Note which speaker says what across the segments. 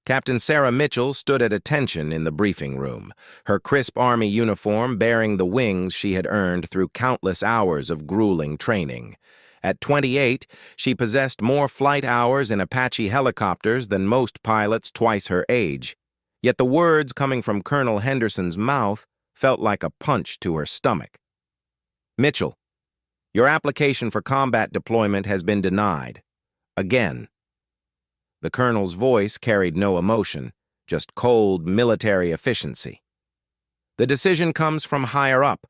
Speaker 1: Captain Sarah Mitchell stood at attention in the briefing room, her crisp Army uniform bearing the wings she had earned through countless hours of grueling training. At 28, she possessed more flight hours in Apache helicopters than most pilots twice her age. Yet the words coming from Colonel Henderson's mouth felt like a punch to her stomach. "Mitchell, your application for combat deployment has been denied. Again." The colonel's voice carried no emotion, just cold military efficiency. "The decision comes from higher up.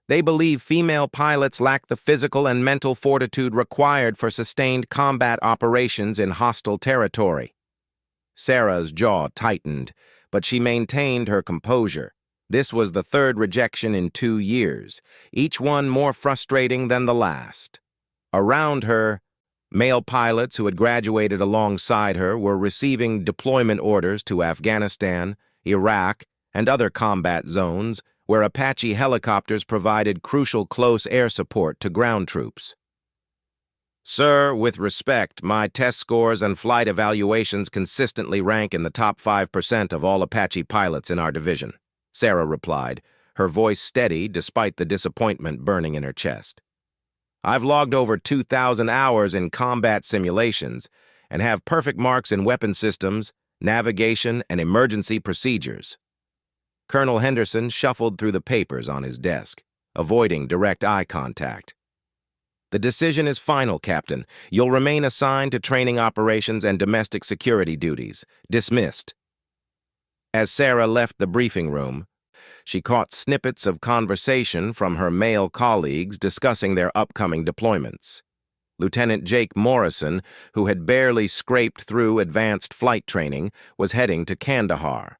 Speaker 1: They believe female pilots lack the physical and mental fortitude required for sustained combat operations in hostile territory." Sarah's jaw tightened, but she maintained her composure. This was the third rejection in 2 years, each one more frustrating than the last. Around her, male pilots who had graduated alongside her were receiving deployment orders to Afghanistan, Iraq, and other combat zones where Apache helicopters provided crucial close air support to ground troops. "Sir, with respect, my test scores and flight evaluations consistently rank in the top 5% of all Apache pilots in our division," Sarah replied, her voice steady despite the disappointment burning in her chest. "I've logged over 2,000 hours in combat simulations and have perfect marks in weapon systems, navigation, and emergency procedures." Colonel Henderson shuffled through the papers on his desk, avoiding direct eye contact. "The decision is final, Captain. You'll remain assigned to training operations and domestic security duties. Dismissed." As Sarah left the briefing room, she caught snippets of conversation from her male colleagues discussing their upcoming deployments. Lieutenant Jake Morrison, who had barely scraped through advanced flight training, was heading to Kandahar.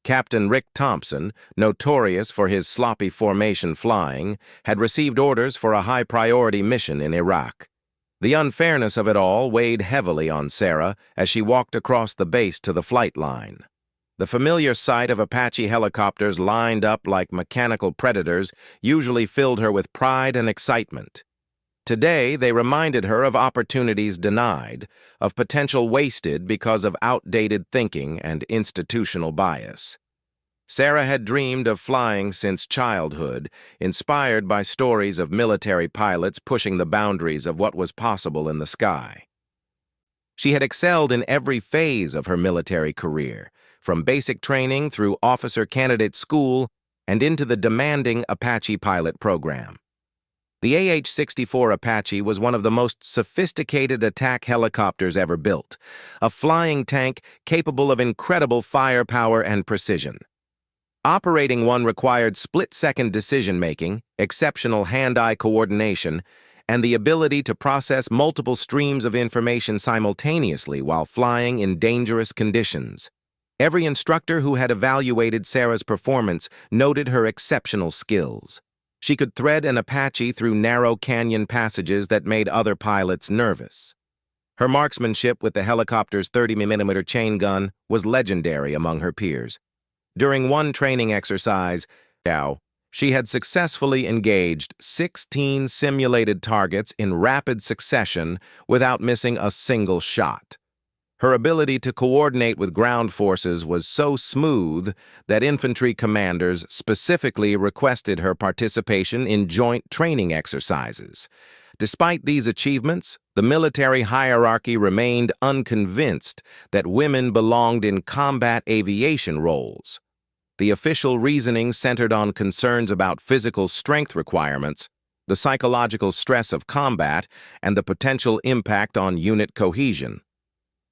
Speaker 1: Captain Rick Thompson, notorious for his sloppy formation flying, had received orders for a high-priority mission in Iraq. The unfairness of it all weighed heavily on Sarah as she walked across the base to the flight line. The familiar sight of Apache helicopters lined up like mechanical predators usually filled her with pride and excitement. Today, they reminded her of opportunities denied, of potential wasted because of outdated thinking and institutional bias. Sarah had dreamed of flying since childhood, inspired by stories of military pilots pushing the boundaries of what was possible in the sky. She had excelled in every phase of her military career, from basic training through officer candidate school and into the demanding Apache pilot program. The AH-64 Apache was one of the most sophisticated attack helicopters ever built, a flying tank capable of incredible firepower and precision. Operating one required split-second decision-making, exceptional hand-eye coordination, and the ability to process multiple streams of information simultaneously while flying in dangerous conditions. Every instructor who had evaluated Sarah's performance noted her exceptional skills. She could thread an Apache through narrow canyon passages that made other pilots nervous. Her marksmanship with the helicopter's 30mm chain gun was legendary among her peers. During one training exercise, she had successfully engaged 16 simulated targets in rapid succession without missing a single shot. Her ability to coordinate with ground forces was so smooth that infantry commanders specifically requested her participation in joint training exercises. Despite these achievements, the military hierarchy remained unconvinced that women belonged in combat aviation roles. The official reasoning centered on concerns about physical strength requirements, the psychological stress of combat, and the potential impact on unit cohesion.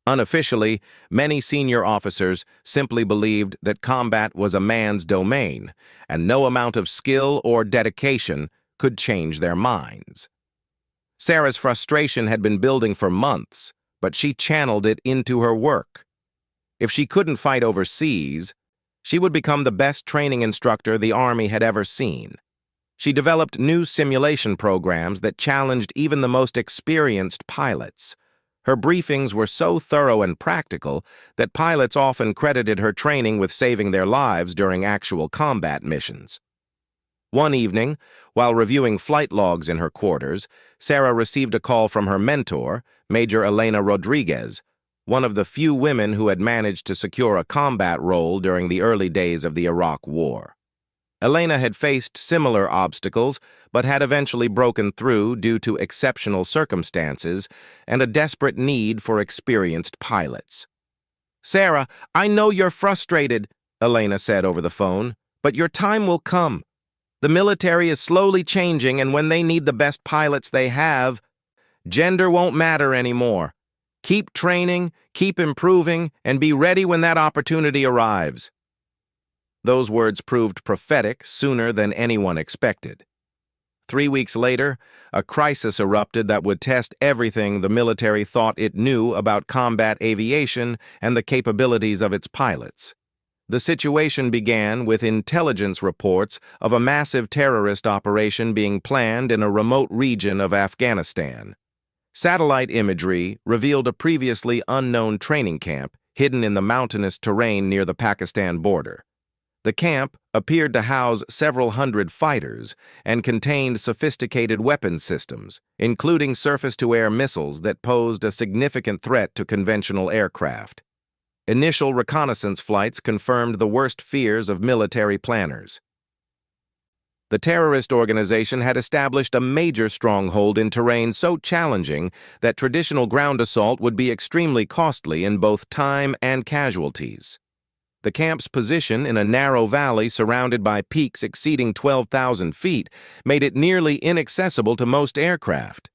Speaker 1: Unofficially, many senior officers simply believed that combat was a man's domain, and no amount of skill or dedication could change their minds. Sarah's frustration had been building for months, but she channeled it into her work. If she couldn't fight overseas, she would become the best training instructor the Army had ever seen. She developed new simulation programs that challenged even the most experienced pilots. Her briefings were so thorough and practical that pilots often credited her training with saving their lives during actual combat missions. One evening, while reviewing flight logs in her quarters, Sarah received a call from her mentor, Major Elena Rodriguez, one of the few women who had managed to secure a combat role during the early days of the Iraq War. Elena had faced similar obstacles, but had eventually broken through due to exceptional circumstances and a desperate need for experienced pilots. "Sarah, I know you're frustrated," Elena said over the phone, "but your time will come. The military is slowly changing, and when they need the best pilots they have, gender won't matter anymore. Keep training, keep improving, and be ready when that opportunity arrives." Those words proved prophetic sooner than anyone expected. 3 weeks later, a crisis erupted that would test everything the military thought it knew about combat aviation and the capabilities of its pilots. The situation began with intelligence reports of a massive terrorist operation being planned in a remote region of Afghanistan. Satellite imagery revealed a previously unknown training camp hidden in the mountainous terrain near the Pakistan border. The camp appeared to house several hundred fighters and contained sophisticated weapons systems, including surface-to-air missiles that posed a significant threat to conventional aircraft. Initial reconnaissance flights confirmed the worst fears of military planners. The terrorist organization had established a major stronghold in terrain so challenging that traditional ground assault would be extremely costly in both time and casualties. The camp's position in a narrow valley surrounded by peaks exceeding 12,000 feet made it nearly inaccessible to most aircraft.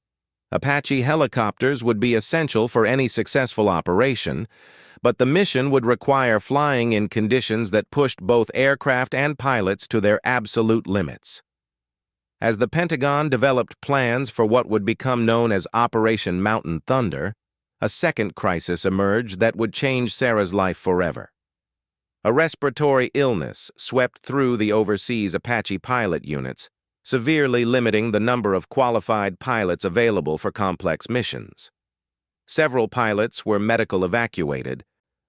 Speaker 1: Apache helicopters would be essential for any successful operation, but the mission would require flying in conditions that pushed both aircraft and pilots to their absolute limits. As the Pentagon developed plans for what would become known as Operation Mountain Thunder, a second crisis emerged that would change Sarah's life forever. A respiratory illness swept through the overseas Apache pilot units, severely limiting the number of qualified pilots available for complex missions. Several pilots were medical evacuated,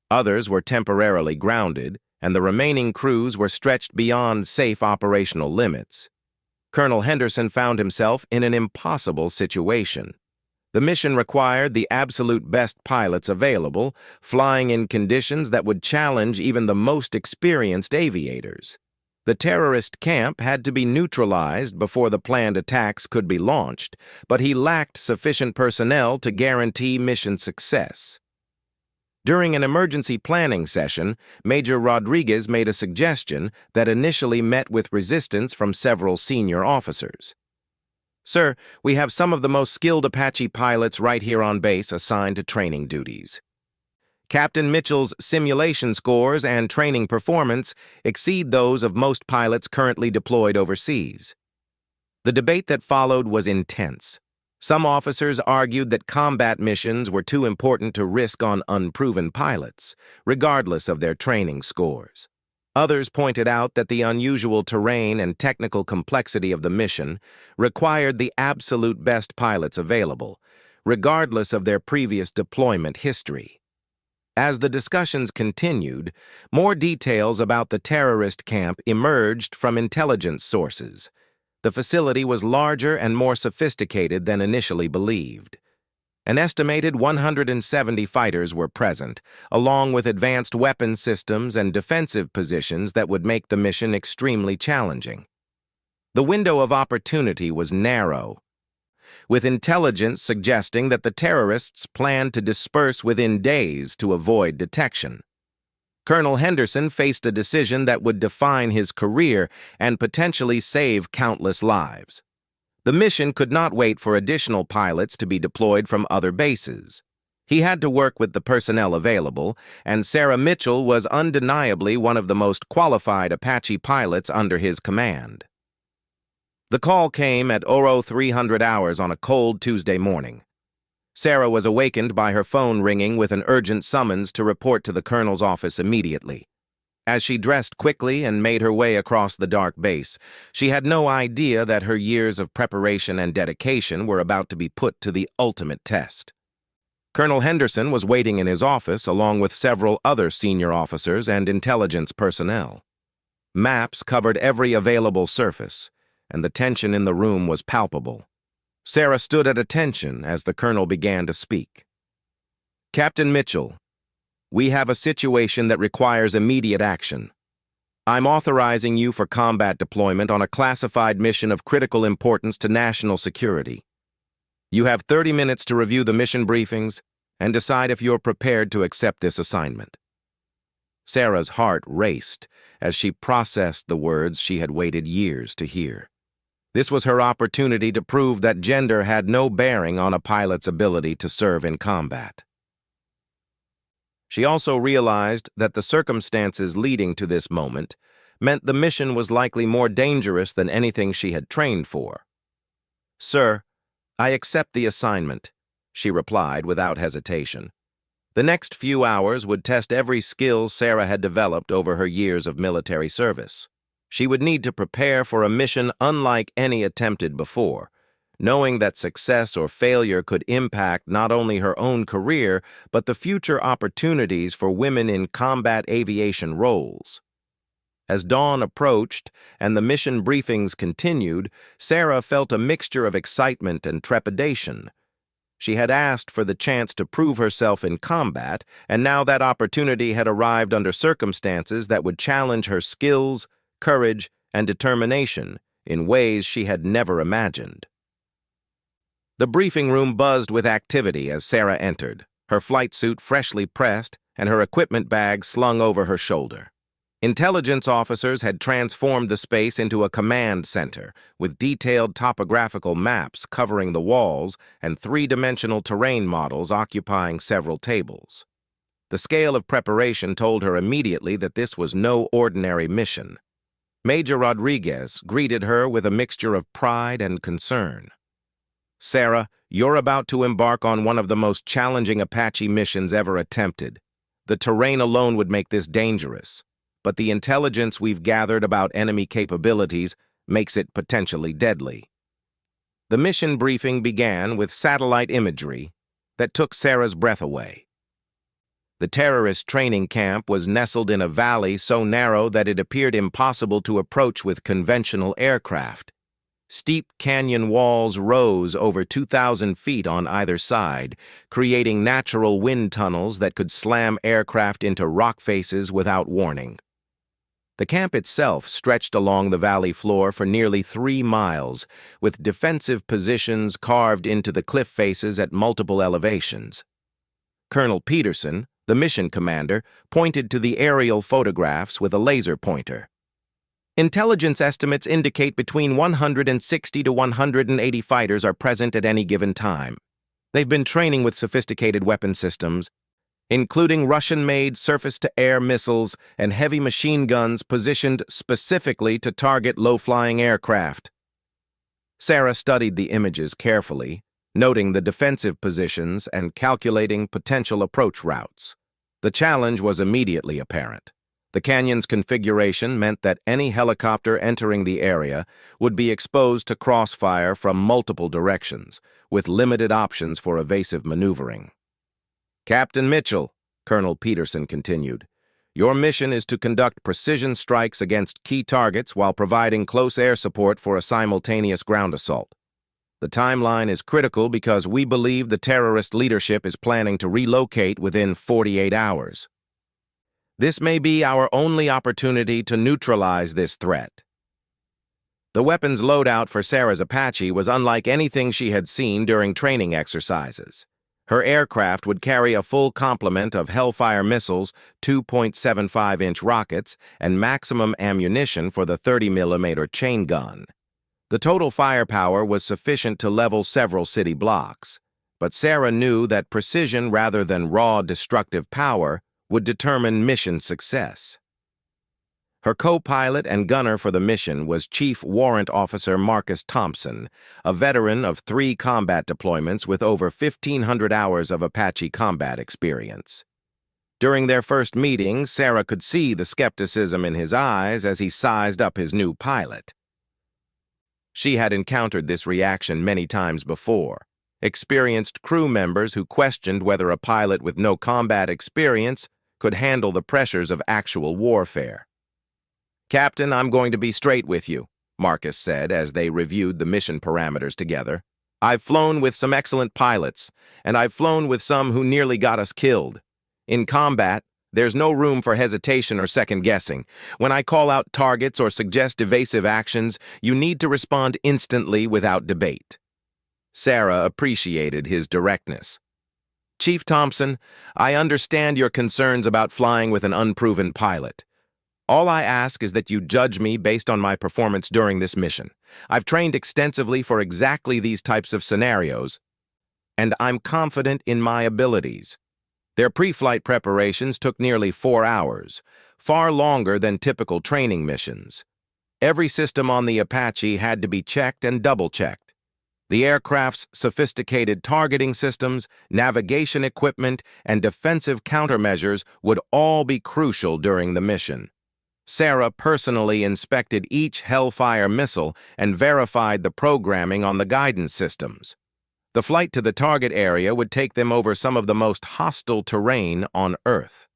Speaker 1: others were temporarily grounded, and the remaining crews were stretched beyond safe operational limits. Colonel Henderson found himself in an impossible situation. The mission required the absolute best pilots available, flying in conditions that would challenge even the most experienced aviators. The terrorist camp had to be neutralized before the planned attacks could be launched, but he lacked sufficient personnel to guarantee mission success. During an emergency planning session, Major Rodriguez made a suggestion that initially met with resistance from several senior officers. "Sir, we have some of the most skilled Apache pilots right here on base assigned to training duties. Captain Mitchell's simulation scores and training performance exceed those of most pilots currently deployed overseas." The debate that followed was intense. Some officers argued that combat missions were too important to risk on unproven pilots, regardless of their training scores. Others pointed out that the unusual terrain and technical complexity of the mission required the absolute best pilots available, regardless of their previous deployment history. As the discussions continued, more details about the terrorist camp emerged from intelligence sources. The facility was larger and more sophisticated than initially believed. An estimated 170 fighters were present, along with advanced weapon systems and defensive positions that would make the mission extremely challenging. The window of opportunity was narrow, with intelligence suggesting that the terrorists planned to disperse within days to avoid detection. Colonel Henderson faced a decision that would define his career and potentially save countless lives. The mission could not wait for additional pilots to be deployed from other bases. He had to work with the personnel available, and Sarah Mitchell was undeniably one of the most qualified Apache pilots under his command. The call came at 0300 hours on a cold Tuesday morning. Sarah was awakened by her phone ringing with an urgent summons to report to the colonel's office immediately. As she dressed quickly and made her way across the dark base, she had no idea that her years of preparation and dedication were about to be put to the ultimate test. Colonel Henderson was waiting in his office along with several other senior officers and intelligence personnel. Maps covered every available surface, and the tension in the room was palpable. Sarah stood at attention as the colonel began to speak. Captain Mitchell, we have a situation that requires immediate action. I'm authorizing you for combat deployment on a classified mission of critical importance to national security. You have 30 minutes to review the mission briefings and decide if you're prepared to accept this assignment. Sarah's heart raced as she processed the words she had waited years to hear. This was her opportunity to prove that gender had no bearing on a pilot's ability to serve in combat. She also realized that the circumstances leading to this moment meant the mission was likely more dangerous than anything she had trained for. "Sir, I accept the assignment," she replied without hesitation. The next few hours would test every skill Sarah had developed over her years of military service. She would need to prepare for a mission unlike any attempted before, knowing that success or failure could impact not only her own career, but the future opportunities for women in combat aviation roles. As dawn approached and the mission briefings continued, Sarah felt a mixture of excitement and trepidation. She had asked for the chance to prove herself in combat, and now that opportunity had arrived under circumstances that would challenge her skills, courage, and determination in ways she had never imagined. The briefing room buzzed with activity as Sarah entered, her flight suit freshly pressed and her equipment bag slung over her shoulder. Intelligence officers had transformed the space into a command center, with detailed topographical maps covering the walls and three-dimensional terrain models occupying several tables. The scale of preparation told her immediately that this was no ordinary mission. Major Rodriguez greeted her with a mixture of pride and concern. "Sarah, you're about to embark on one of the most challenging Apache missions ever attempted. The terrain alone would make this dangerous, but the intelligence we've gathered about enemy capabilities makes it potentially deadly." The mission briefing began with satellite imagery that took Sarah's breath away. The terrorist training camp was nestled in a valley so narrow that it appeared impossible to approach with conventional aircraft. Steep canyon walls rose over 2,000 feet on either side, creating natural wind tunnels that could slam aircraft into rock faces without warning. The camp itself stretched along the valley floor for nearly 3 miles, with defensive positions carved into the cliff faces at multiple elevations. Colonel Peterson, the mission commander, pointed to the aerial photographs with a laser pointer. "Intelligence estimates indicate between 160 to 180 fighters are present at any given time. They've been training with sophisticated weapon systems, including Russian-made surface-to-air missiles and heavy machine guns positioned specifically to target low-flying aircraft." Sarah studied the images carefully, noting the defensive positions and calculating potential approach routes. The challenge was immediately apparent. The canyon's configuration meant that any helicopter entering the area would be exposed to crossfire from multiple directions, with limited options for evasive maneuvering. "Captain Mitchell," Colonel Peterson continued, "your mission is to conduct precision strikes against key targets while providing close air support for a simultaneous ground assault. The timeline is critical because we believe the terrorist leadership is planning to relocate within 48 hours. This may be our only opportunity to neutralize this threat." The weapons loadout for Sarah's Apache was unlike anything she had seen during training exercises. Her aircraft would carry a full complement of Hellfire missiles, 2.75-inch rockets, and maximum ammunition for the 30mm chain gun. The total firepower was sufficient to level several city blocks, but Sarah knew that precision rather than raw destructive power would determine mission success. Her co-pilot and gunner for the mission was Chief Warrant Officer Marcus Thompson, a veteran of 3 combat deployments with over 1,500 hours of Apache combat experience. During their first meeting, Sarah could see the skepticism in his eyes as he sized up his new pilot. She had encountered this reaction many times before. Experienced crew members who questioned whether a pilot with no combat experience could handle the pressures of actual warfare. "Captain, I'm going to be straight with you," Marcus said as they reviewed the mission parameters together. I've flown with some excellent pilots, and I've flown with some who nearly got us killed. In combat, there's no room for hesitation or second-guessing. When I call out targets or suggest evasive actions, you need to respond instantly without debate. Sarah appreciated his directness. Chief Thompson, I understand your concerns about flying with an unproven pilot. All I ask is that you judge me based on my performance during this mission. I've trained extensively for exactly these types of scenarios, and I'm confident in my abilities. Their pre-flight preparations took nearly 4 hours, far longer than typical training missions. Every system on the Apache had to be checked and double-checked. The aircraft's sophisticated targeting systems, navigation equipment, and defensive countermeasures would all be crucial during the mission. Sarah personally inspected each Hellfire missile and verified the programming on the guidance systems. The flight to the target area would take them over some of the most hostile terrain on Earth.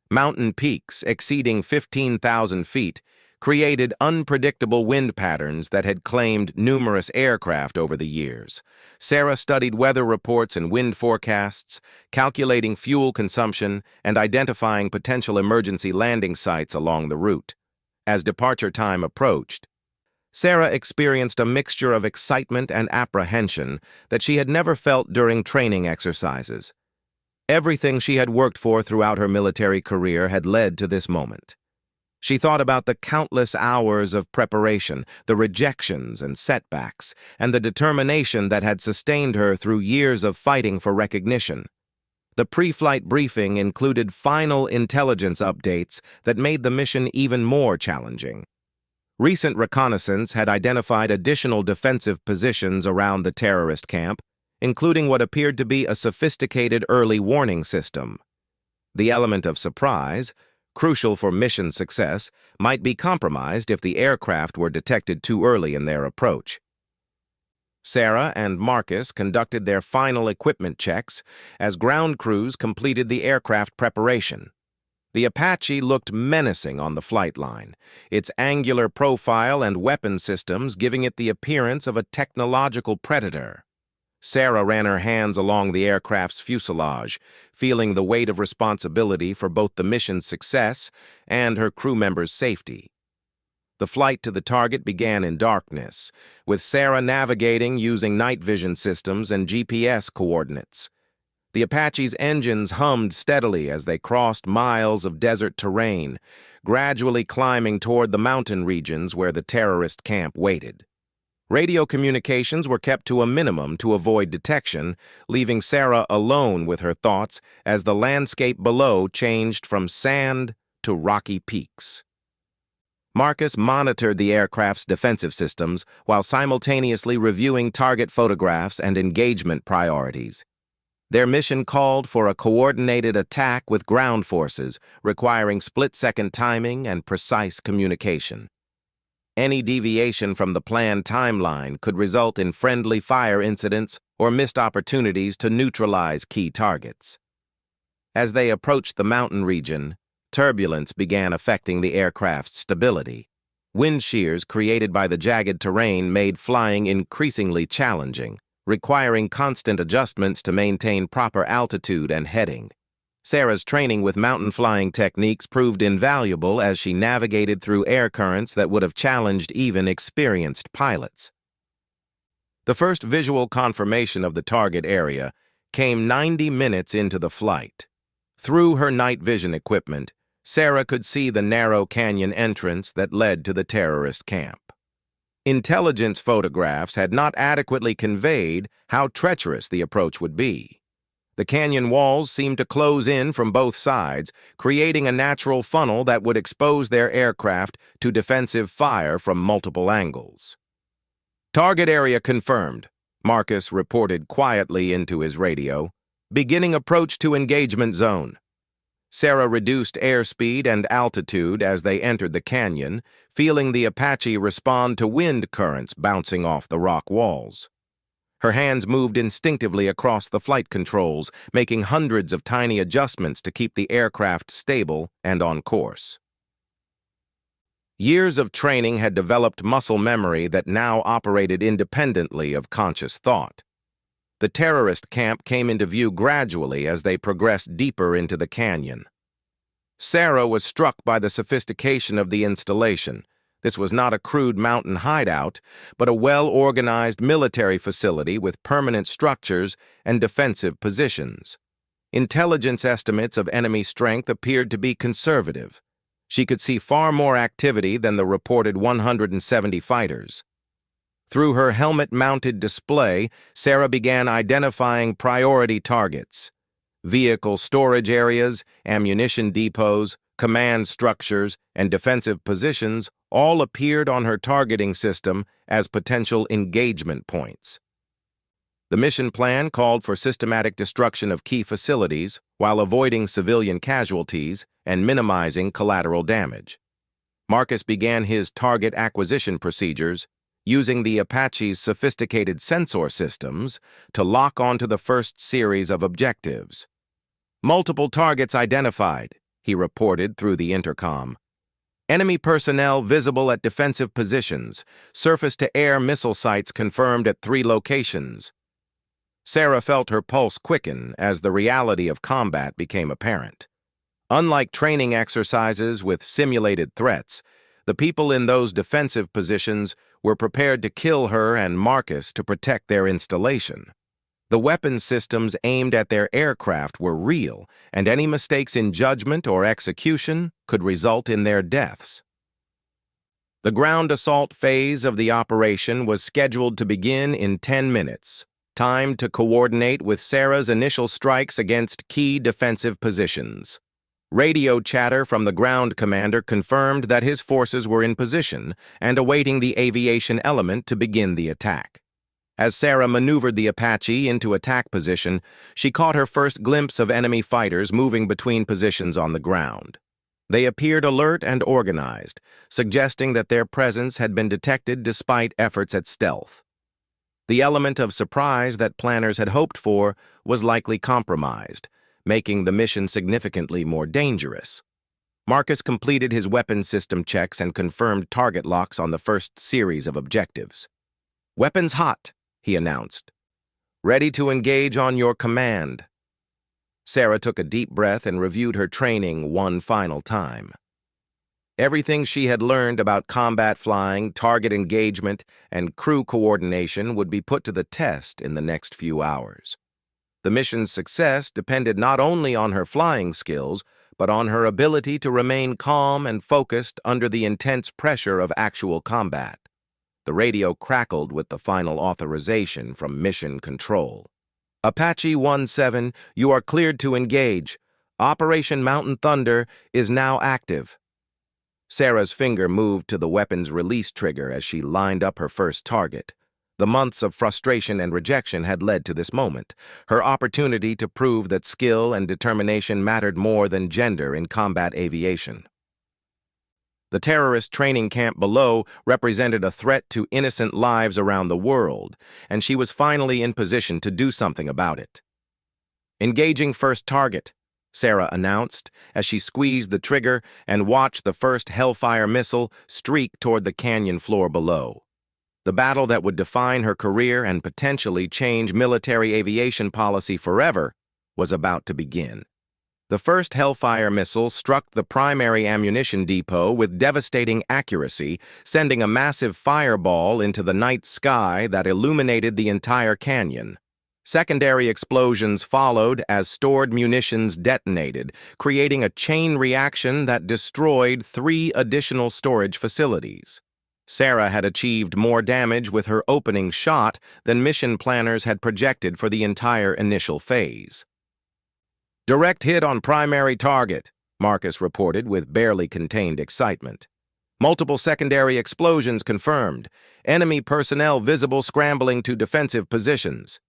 Speaker 1: Mountain peaks exceeding 15,000 feet created unpredictable wind patterns that had claimed numerous aircraft over the years. Sarah studied weather reports and wind forecasts, calculating fuel consumption and identifying potential emergency landing sites along the route. As departure time approached, Sarah experienced a mixture of excitement and apprehension that she had never felt during training exercises. Everything she had worked for throughout her military career had led to this moment. She thought about the countless hours of preparation, the rejections and setbacks, and the determination that had sustained her through years of fighting for recognition. The pre-flight briefing included final intelligence updates that made the mission even more challenging. Recent reconnaissance had identified additional defensive positions around the terrorist camp, including what appeared to be a sophisticated early warning system. The element of surprise, crucial for mission success, might be compromised if the aircraft were detected too early in their approach. Sarah and Marcus conducted their final equipment checks as ground crews completed the aircraft preparation. The Apache looked menacing on the flight line, its angular profile and weapon systems giving it the appearance of a technological predator. Sarah ran her hands along the aircraft's fuselage, feeling the weight of responsibility for both the mission's success and her crew members' safety. The flight to the target began in darkness, with Sarah navigating using night vision systems and GPS coordinates. The Apache's engines hummed steadily as they crossed miles of desert terrain, gradually climbing toward the mountain regions where the terrorist camp waited. Radio communications were kept to a minimum to avoid detection, leaving Sarah alone with her thoughts as the landscape below changed from sand to rocky peaks. Marcus monitored the aircraft's defensive systems while simultaneously reviewing target photographs and engagement priorities. Their mission called for a coordinated attack with ground forces, requiring split-second timing and precise communication. Any deviation from the planned timeline could result in friendly fire incidents or missed opportunities to neutralize key targets. As they approached the mountain region, turbulence began affecting the aircraft's stability. Wind shears created by the jagged terrain made flying increasingly challenging, requiring constant adjustments to maintain proper altitude and heading. Sarah's training with mountain flying techniques proved invaluable as she navigated through air currents that would have challenged even experienced pilots. The first visual confirmation of the target area came 90 minutes into the flight. Through her night vision equipment, Sarah could see the narrow canyon entrance that led to the terrorist camp. Intelligence photographs had not adequately conveyed how treacherous the approach would be. The canyon walls seemed to close in from both sides, creating a natural funnel that would expose their aircraft to defensive fire from multiple angles. "Target area confirmed," Marcus reported quietly into his radio. "Beginning approach to engagement zone." Sarah reduced airspeed and altitude as they entered the canyon, feeling the Apache respond to wind currents bouncing off the rock walls. Her hands moved instinctively across the flight controls, making hundreds of tiny adjustments to keep the aircraft stable and on course. Years of training had developed muscle memory that now operated independently of conscious thought. The terrorist camp came into view gradually as they progressed deeper into the canyon. Sarah was struck by the sophistication of the installation. This was not a crude mountain hideout, but a well-organized military facility with permanent structures and defensive positions. Intelligence estimates of enemy strength appeared to be conservative. She could see far more activity than the reported 170 fighters. Through her helmet-mounted display, Sarah began identifying priority targets. Vehicle storage areas, ammunition depots, command structures, and defensive positions all appeared on her targeting system as potential engagement points. The mission plan called for systematic destruction of key facilities while avoiding civilian casualties and minimizing collateral damage. Marcus began his target acquisition procedures using the Apache's sophisticated sensor systems to lock onto the first series of objectives. "Multiple targets identified," he reported through the intercom. "Enemy personnel visible at defensive positions. Surface-to-air missile sites confirmed at 3 locations." Sarah felt her pulse quicken as the reality of combat became apparent. Unlike training exercises with simulated threats, the people in those defensive positions were prepared to kill her and Marcus to protect their installation. The weapons systems aimed at their aircraft were real, and any mistakes in judgment or execution could result in their deaths. The ground assault phase of the operation was scheduled to begin in 10 minutes, timed to coordinate with Sarah's initial strikes against key defensive positions. Radio chatter from the ground commander confirmed that his forces were in position and awaiting the aviation element to begin the attack. As Sarah maneuvered the Apache into attack position, she caught her first glimpse of enemy fighters moving between positions on the ground. They appeared alert and organized, suggesting that their presence had been detected despite efforts at stealth. The element of surprise that planners had hoped for was likely compromised, making the mission significantly more dangerous. Marcus completed his weapons system checks and confirmed target locks on the first series of objectives. "Weapons hot," he announced. "Ready to engage on your command." Sarah took a deep breath and reviewed her training one final time. Everything she had learned about combat flying, target engagement, and crew coordination would be put to the test in the next few hours. The mission's success depended not only on her flying skills, but on her ability to remain calm and focused under the intense pressure of actual combat. The radio crackled with the final authorization from Mission Control. "Apache 17, you are cleared to engage. Operation Mountain Thunder is now active." Sarah's finger moved to the weapon's release trigger as she lined up her first target. The months of frustration and rejection had led to this moment, her opportunity to prove that skill and determination mattered more than gender in combat aviation. The terrorist training camp below represented a threat to innocent lives around the world, and she was finally in position to do something about it. "Engaging first target," Sarah announced as she squeezed the trigger and watched the first Hellfire missile streak toward the canyon floor below. The battle that would define her career and potentially change military aviation policy forever was about to begin. The first Hellfire missile struck the primary ammunition depot with devastating accuracy, sending a massive fireball into the night sky that illuminated the entire canyon. Secondary explosions followed as stored munitions detonated, creating a chain reaction that destroyed 3 additional storage facilities. Sarah had achieved more damage with her opening shot than mission planners had projected for the entire initial phase. "Direct hit on primary target," Marcus reported with barely contained excitement. "Multiple secondary explosions confirmed. Enemy personnel visible scrambling to defensive positions."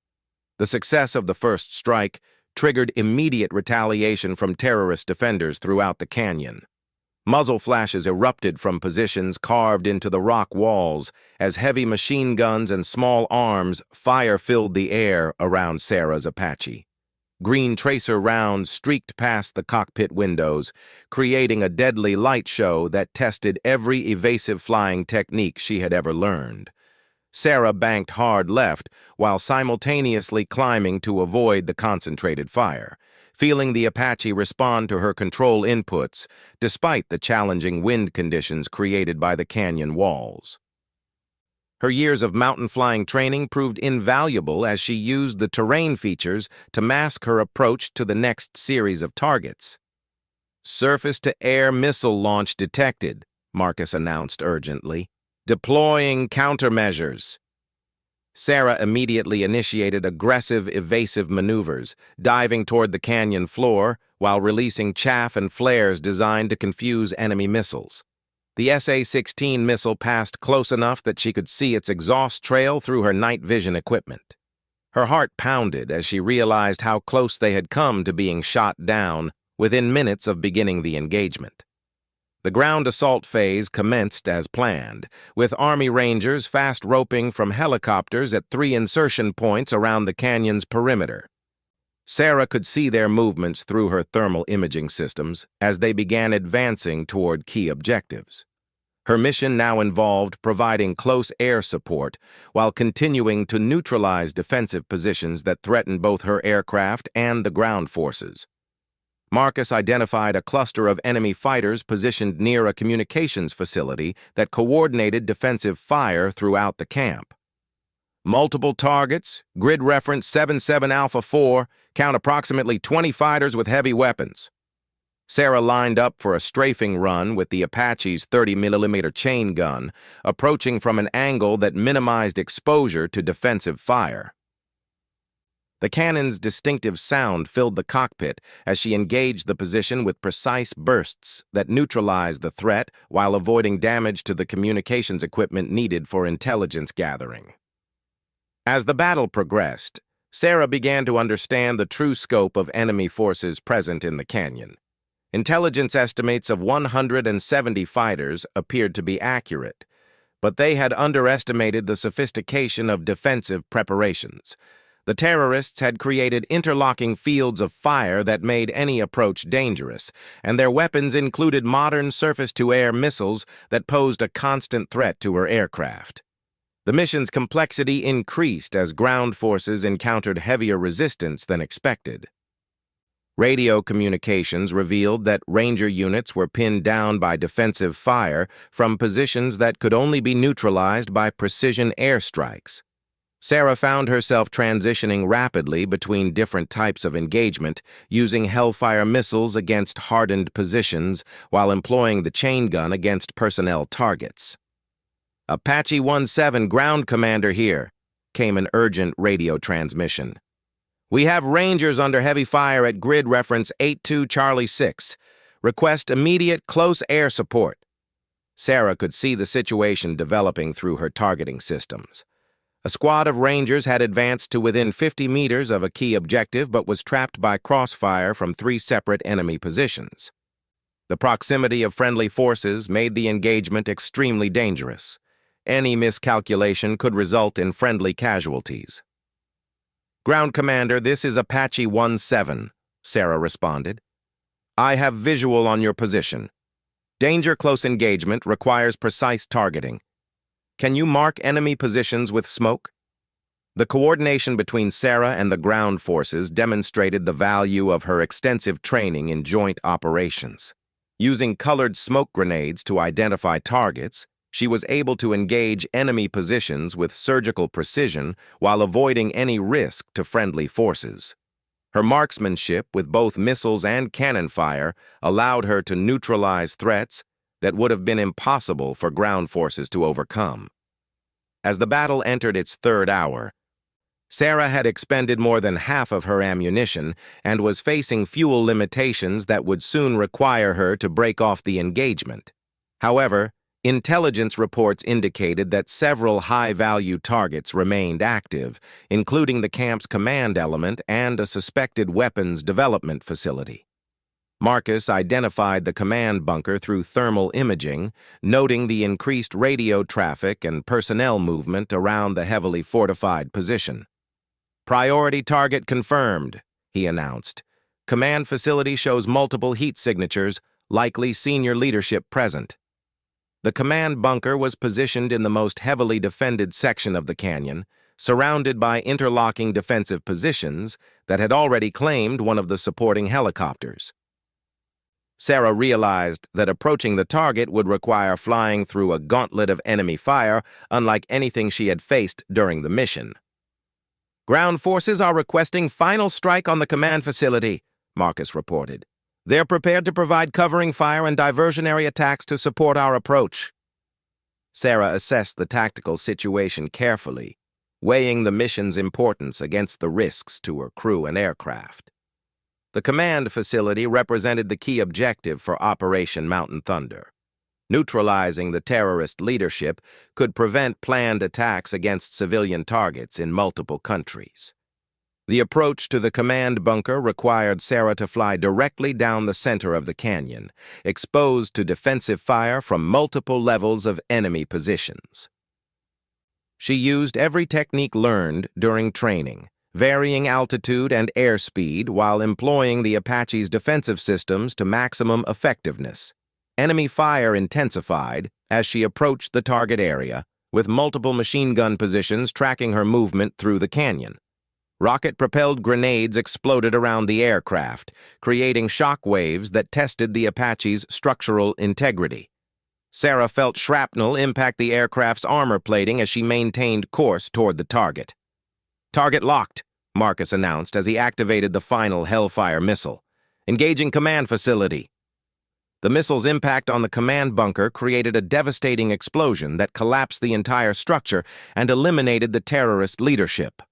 Speaker 1: The success of the first strike triggered immediate retaliation from terrorist defenders throughout the canyon. Muzzle flashes erupted from positions carved into the rock walls as heavy machine guns and small arms fire-filled the air around Sarah's Apache. Green tracer rounds streaked past the cockpit windows, creating a deadly light show that tested every evasive flying technique she had ever learned. Sarah banked hard left while simultaneously climbing to avoid the concentrated fire, feeling the Apache respond to her control inputs despite the challenging wind conditions created by the canyon walls. Her years of mountain flying training proved invaluable as she used the terrain features to mask her approach to the next series of targets. "Surface-to-air missile launch detected," Marcus announced urgently. "Deploying countermeasures." Sarah immediately initiated aggressive, evasive maneuvers, diving toward the canyon floor while releasing chaff and flares designed to confuse enemy missiles. The SA-16 missile passed close enough that she could see its exhaust trail through her night vision equipment. Her heart pounded as she realized how close they had come to being shot down within minutes of beginning the engagement. The ground assault phase commenced as planned, with Army Rangers fast roping from helicopters at 3 insertion points around the canyon's perimeter. Sarah could see their movements through her thermal imaging systems as they began advancing toward key objectives. Her mission now involved providing close air support while continuing to neutralize defensive positions that threatened both her aircraft and the ground forces. Marcus identified a cluster of enemy fighters positioned near a communications facility that coordinated defensive fire throughout the camp. "Multiple targets, grid reference 77 Alpha 4, count approximately 20 fighters with heavy weapons." Sarah lined up for a strafing run with the Apache's 30mm chain gun, approaching from an angle that minimized exposure to defensive fire. The cannon's distinctive sound filled the cockpit as she engaged the position with precise bursts that neutralized the threat while avoiding damage to the communications equipment needed for intelligence gathering. As the battle progressed, Sarah began to understand the true scope of enemy forces present in the canyon. Intelligence estimates of 170 fighters appeared to be accurate, but they had underestimated the sophistication of defensive preparations. The terrorists had created interlocking fields of fire that made any approach dangerous, and their weapons included modern surface-to-air missiles that posed a constant threat to her aircraft. The mission's complexity increased as ground forces encountered heavier resistance than expected. Radio communications revealed that Ranger units were pinned down by defensive fire from positions that could only be neutralized by precision airstrikes. Sarah found herself transitioning rapidly between different types of engagement, using Hellfire missiles against hardened positions while employing the chain gun against personnel targets. "Apache 17 ground commander here," came an urgent radio transmission. "We have Rangers under heavy fire at grid reference 82 Charlie 6. Request immediate close air support." Sarah could see the situation developing through her targeting systems. A squad of Rangers had advanced to within 50 meters of a key objective but was trapped by crossfire from 3 separate enemy positions. The proximity of friendly forces made the engagement extremely dangerous. Any miscalculation could result in friendly casualties. "Ground Commander, this is Apache 17, Sarah responded. "I have visual on your position. Danger close engagement requires precise targeting. Can you mark enemy positions with smoke?" The coordination between Sarah and the ground forces demonstrated the value of her extensive training in joint operations. Using colored smoke grenades to identify targets, she was able to engage enemy positions with surgical precision while avoiding any risk to friendly forces. Her marksmanship with both missiles and cannon fire allowed her to neutralize threats that would have been impossible for ground forces to overcome. As the battle entered its 3rd hour, Sarah had expended more than half of her ammunition and was facing fuel limitations that would soon require her to break off the engagement. However, intelligence reports indicated that several high-value targets remained active, including the camp's command element and a suspected weapons development facility. Marcus identified the command bunker through thermal imaging, noting the increased radio traffic and personnel movement around the heavily fortified position. "Priority target confirmed," he announced. "Command facility shows multiple heat signatures, likely senior leadership present." The command bunker was positioned in the most heavily defended section of the canyon, surrounded by interlocking defensive positions that had already claimed one of the supporting helicopters. Sarah realized that approaching the target would require flying through a gauntlet of enemy fire unlike anything she had faced during the mission. "Ground forces are requesting final strike on the command facility," Marcus reported. "They're prepared to provide covering fire and diversionary attacks to support our approach." Sarah assessed the tactical situation carefully, weighing the mission's importance against the risks to her crew and aircraft. The command facility represented the key objective for Operation Mountain Thunder. Neutralizing the terrorist leadership could prevent planned attacks against civilian targets in multiple countries. The approach to the command bunker required Sarah to fly directly down the center of the canyon, exposed to defensive fire from multiple levels of enemy positions. She used every technique learned during training, varying altitude and airspeed while employing the Apache's defensive systems to maximum effectiveness. Enemy fire intensified as she approached the target area, with multiple machine gun positions tracking her movement through the canyon. Rocket-propelled grenades exploded around the aircraft, creating shock waves that tested the Apache's structural integrity. Sarah felt shrapnel impact the aircraft's armor plating as she maintained course toward the target. "Target locked," Marcus announced as he activated the final Hellfire missile. "Engaging command facility." The missile's impact on the command bunker created a devastating explosion that collapsed the entire structure and eliminated the terrorist leadership.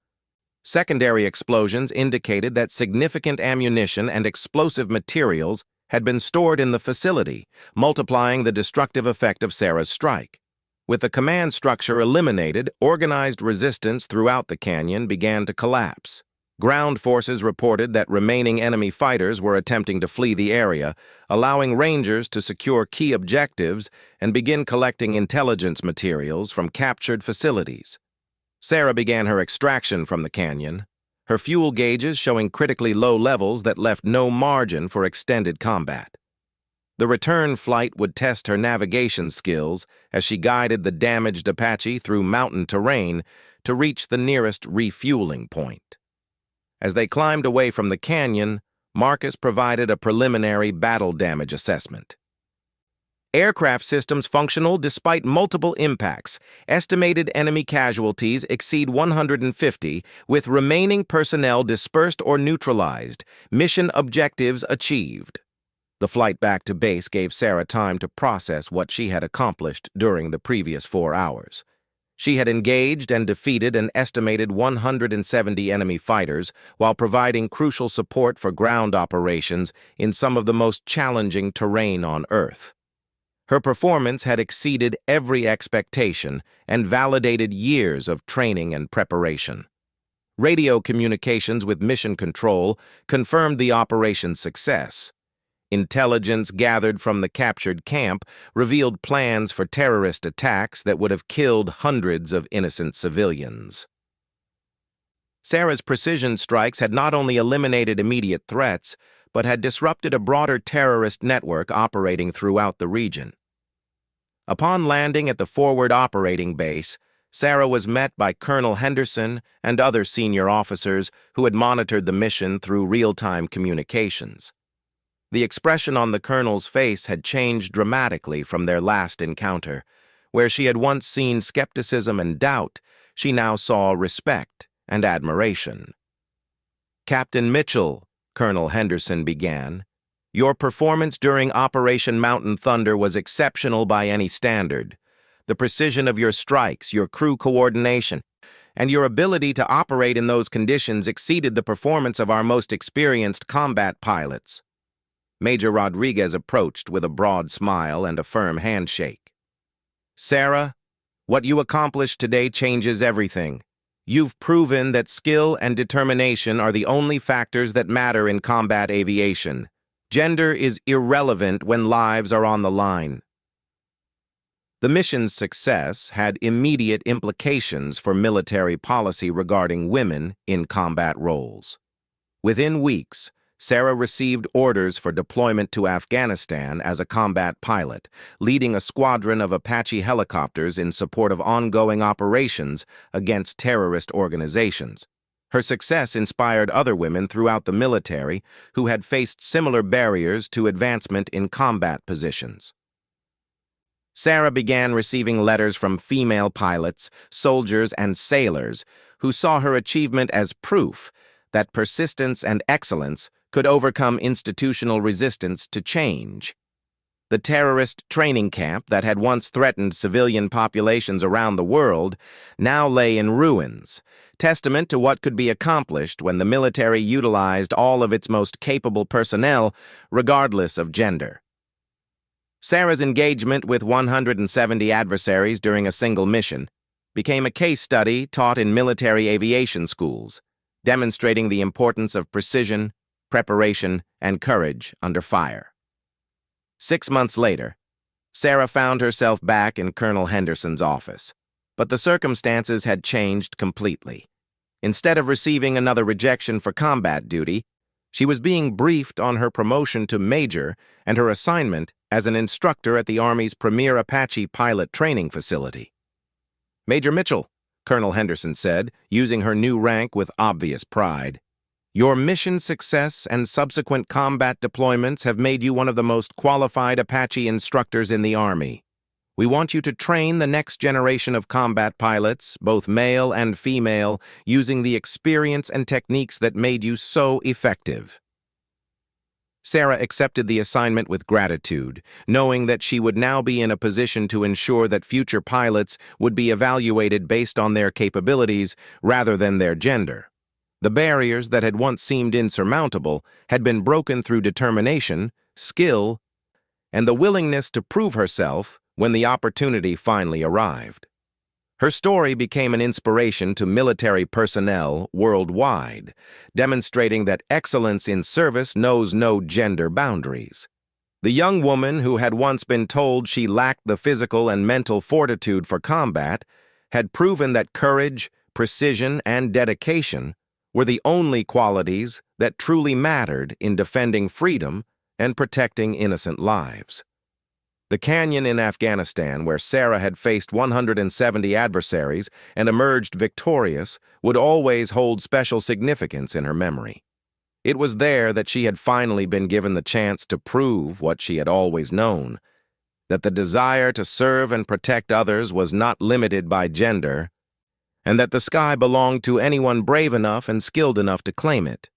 Speaker 1: Secondary explosions indicated that significant ammunition and explosive materials had been stored in the facility, multiplying the destructive effect of Sarah's strike. With the command structure eliminated, organized resistance throughout the canyon began to collapse. Ground forces reported that remaining enemy fighters were attempting to flee the area, allowing Rangers to secure key objectives and begin collecting intelligence materials from captured facilities. Sarah began her extraction from the canyon, her fuel gauges showing critically low levels that left no margin for extended combat. The return flight would test her navigation skills as she guided the damaged Apache through mountain terrain to reach the nearest refueling point. As they climbed away from the canyon, Marcus provided a preliminary battle damage assessment. "Aircraft systems functional despite multiple impacts. Estimated enemy casualties exceed 150, with remaining personnel dispersed or neutralized. Mission objectives achieved." The flight back to base gave Sarah time to process what she had accomplished during the previous 4 hours. She had engaged and defeated an estimated 170 enemy fighters while providing crucial support for ground operations in some of the most challenging terrain on Earth. Her performance had exceeded every expectation and validated years of training and preparation. Radio communications with Mission Control confirmed the operation's success. Intelligence gathered from the captured camp revealed plans for terrorist attacks that would have killed hundreds of innocent civilians. Sarah's precision strikes had not only eliminated immediate threats, but had disrupted a broader terrorist network operating throughout the region. Upon landing at the forward operating base, Sarah was met by Colonel Henderson and other senior officers who had monitored the mission through real-time communications. The expression on the colonel's face had changed dramatically from their last encounter. Where she had once seen skepticism and doubt, she now saw respect and admiration. "Captain Mitchell," Colonel Henderson began, "your performance during Operation Mountain Thunder was exceptional by any standard. The precision of your strikes, your crew coordination, and your ability to operate in those conditions exceeded the performance of our most experienced combat pilots." Major Rodriguez approached with a broad smile and a firm handshake. "Sarah, what you accomplished today changes everything. You've proven that skill and determination are the only factors that matter in combat aviation. Gender is irrelevant when lives are on the line." The mission's success had immediate implications for military policy regarding women in combat roles. Within weeks, Sarah received orders for deployment to Afghanistan as a combat pilot, leading a squadron of Apache helicopters in support of ongoing operations against terrorist organizations. Her success inspired other women throughout the military who had faced similar barriers to advancement in combat positions. Sarah began receiving letters from female pilots, soldiers, and sailors who saw her achievement as proof that persistence and excellence could overcome institutional resistance to change. The terrorist training camp that had once threatened civilian populations around the world now lay in ruins, testament to what could be accomplished when the military utilized all of its most capable personnel, regardless of gender. Sarah's engagement with 170 adversaries during a single mission became a case study taught in military aviation schools, demonstrating the importance of precision, preparation, and courage under fire. 6 months later, Sarah found herself back in Colonel Henderson's office, but the circumstances had changed completely. Instead of receiving another rejection for combat duty, she was being briefed on her promotion to major and her assignment as an instructor at the Army's premier Apache pilot training facility. "Major Mitchell," Colonel Henderson said, using her new rank with obvious pride, "your mission success and subsequent combat deployments have made you one of the most qualified Apache instructors in the Army. We want you to train the next generation of combat pilots, both male and female, using the experience and techniques that made you so effective." Sarah accepted the assignment with gratitude, knowing that she would now be in a position to ensure that future pilots would be evaluated based on their capabilities rather than their gender. The barriers that had once seemed insurmountable had been broken through determination, skill, and the willingness to prove herself when the opportunity finally arrived. Her story became an inspiration to military personnel worldwide, demonstrating that excellence in service knows no gender boundaries. The young woman who had once been told she lacked the physical and mental fortitude for combat had proven that courage, precision, and dedication were the only qualities that truly mattered in defending freedom and protecting innocent lives. The canyon in Afghanistan, where Sarah had faced 170 adversaries and emerged victorious, would always hold special significance in her memory. It was there that she had finally been given the chance to prove what she had always known, that the desire to serve and protect others was not limited by gender, and that the sky belonged to anyone brave enough and skilled enough to claim it.